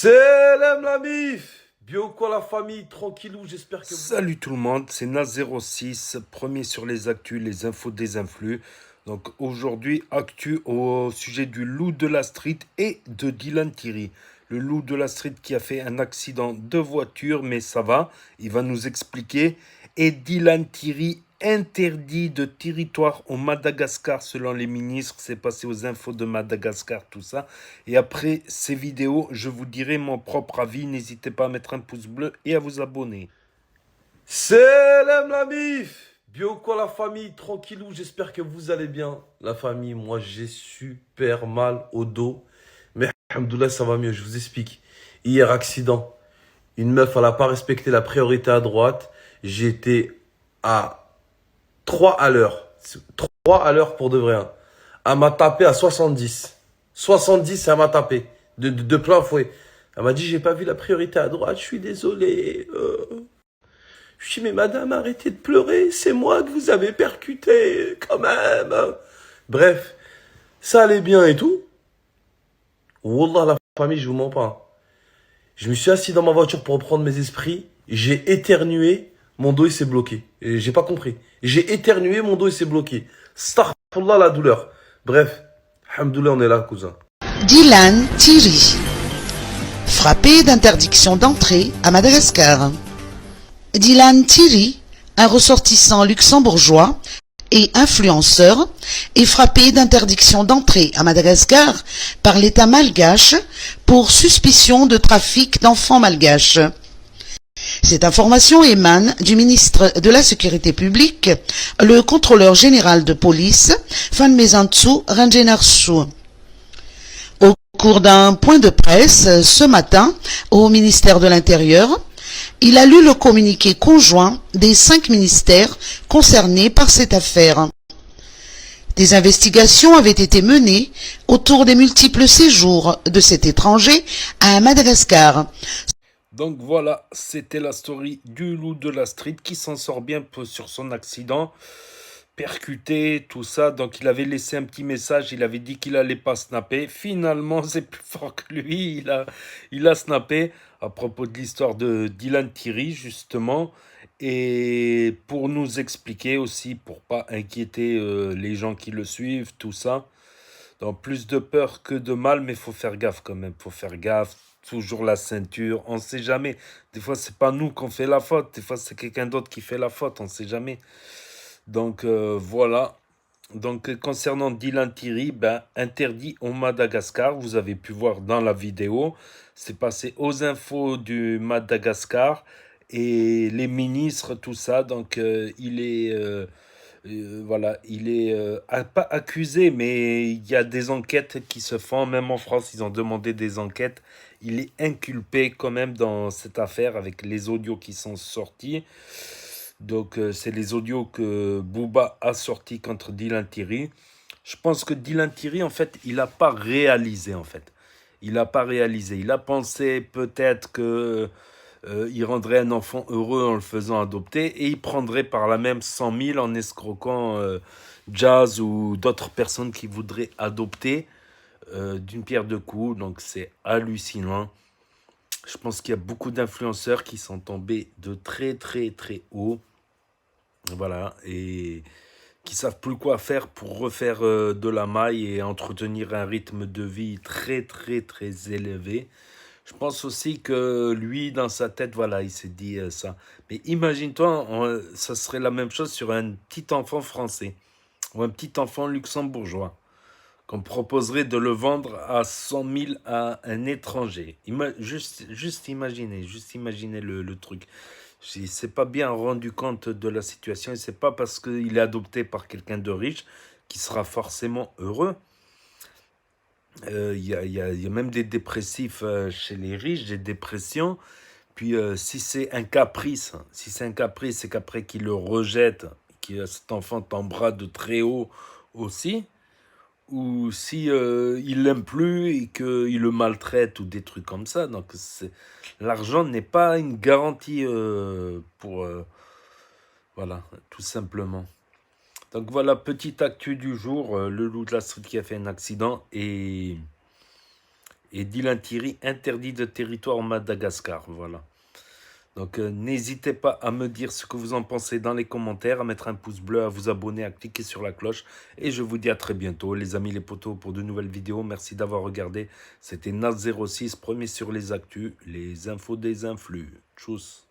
Salam la mif. Bien ou quoi la famille, tranquillou, j'espère que vous... Salut tout le monde, c'est Naz06, premier sur les actus, les infos des influx. Donc aujourd'hui, actu au sujet du loup de la street et de Dylan Thierry. Le loup de la street qui a fait un accident de voiture, mais ça va, il va nous expliquer. Et Dylan Thierry interdit de territoire au Madagascar selon les ministres. C'est passé aux infos de Madagascar, tout ça. Et après ces vidéos, je vous dirai mon propre avis. N'hésitez pas à mettre un pouce bleu et à vous abonner. Salam la mif. Bien ou quoi la famille, tranquillou, j'espère que vous allez bien. La famille, moi j'ai super mal au dos. Mais alhamdoulilah, ça va mieux, je vous explique. Hier, accident. Une meuf, elle n'a pas respecté la priorité à droite. J'étais à 3 à l'heure. 3 à l'heure pour de vrai, hein. Elle m'a tapé à 70. 70, elle m'a tapé. De plein fouet. Elle m'a dit, j'ai pas vu la priorité à droite, je suis désolé. Je dis, mais madame, arrêtez de pleurer, c'est moi que vous avez percuté, quand même. Bref, ça allait bien et tout. Wallah, la famille, je vous mens pas. Je me suis assis dans ma voiture pour reprendre mes esprits. J'ai éternué, mon dos il s'est bloqué. Et j'ai pas compris. J'ai éternué, mon dos il s'est bloqué. Astaghfirullah la douleur. Bref, alhamdoulilah, on est là, cousin. Dylan Thierry, frappé d'interdiction d'entrée à Madagascar. Dylan Thierry, un ressortissant luxembourgeois et influenceur, est frappé d'interdiction d'entrée à Madagascar par l'État malgache pour suspicion de trafic d'enfants malgaches. Cette information émane du ministre de la Sécurité publique, le contrôleur général de police, Fanmezantsu Rangenarsu. Au cours d'un point de presse ce matin au ministère de l'Intérieur, il a lu le communiqué conjoint des 5 ministères concernés par cette affaire. Des investigations avaient été menées autour des multiples séjours de cet étranger à Madagascar. Donc voilà, c'était la story du loup de la street qui s'en sort bien sur son accident. Percuté, tout ça. Donc il avait laissé un petit message, il avait dit qu'il allait pas snapper. Finalement, c'est plus fort que lui, il a snappé à propos de l'histoire de Dylan Thierry, justement. Et pour nous expliquer aussi, pour pas inquiéter les gens qui le suivent, tout ça. Donc plus de peur que de mal, mais faut faire gaffe quand même, faut faire gaffe. Toujours la ceinture, on sait jamais. Des fois, c'est pas nous qu'on fait la faute, des fois, c'est quelqu'un d'autre qui fait la faute, on sait jamais. Donc voilà. Donc concernant Dylan Thierry, ben, interdit au Madagascar, vous avez pu voir dans la vidéo, c'est passé aux infos du Madagascar et les ministres, tout ça. Donc voilà, il est pas accusé, mais il y a des enquêtes qui se font, même en France, ils ont demandé des enquêtes. Il est inculpé quand même dans cette affaire avec les audios qui sont sortis. Donc, c'est les audios que Booba a sortis contre Dylan Thierry. Je pense que Dylan Thierry, en fait, il n'a pas réalisé, en fait. Il n'a pas réalisé. Il a pensé peut-être que il rendrait un enfant heureux en le faisant adopter et il prendrait par la même 100 000 en escroquant Jazz ou d'autres personnes qui voudraient adopter d'une pierre deux coups. Donc, c'est hallucinant. Je pense qu'il y a beaucoup d'influenceurs qui sont tombés de très, très, très haut. Voilà, et qui savent plus quoi faire pour refaire de la maille et entretenir un rythme de vie très très très élevé. Je pense aussi que lui, dans sa tête, voilà, il s'est dit ça. Mais imagine-toi, ça serait la même chose sur un petit enfant français ou un petit enfant luxembourgeois qu'on proposerait de le vendre à 100 000 à un étranger. Juste imaginez le truc. Il ne s'est pas bien rendu compte de la situation et c'est pas parce qu'il est adopté par quelqu'un de riche qu'il sera forcément heureux. Il y a même des dépressifs chez les riches, des dépressions. Puis si c'est un caprice, c'est qu'après qu'il le rejette, que cet enfant t'embrasse de très haut aussi, ou si il l'aime plus et qu'il le maltraite ou des trucs comme ça. Donc l'argent n'est pas une garantie pour voilà, tout simplement. Donc voilà, petite actu du jour, le loup de la street qui a fait un accident Et Dylan Thierry, interdit de territoire en Madagascar. Voilà. Donc n'hésitez pas à me dire ce que vous en pensez dans les commentaires, à mettre un pouce bleu, à vous abonner, à cliquer sur la cloche. Et je vous dis à très bientôt les amis les potos pour de nouvelles vidéos. Merci d'avoir regardé. C'était Nat06, premier sur les actus, les infos des influx. Tchuss.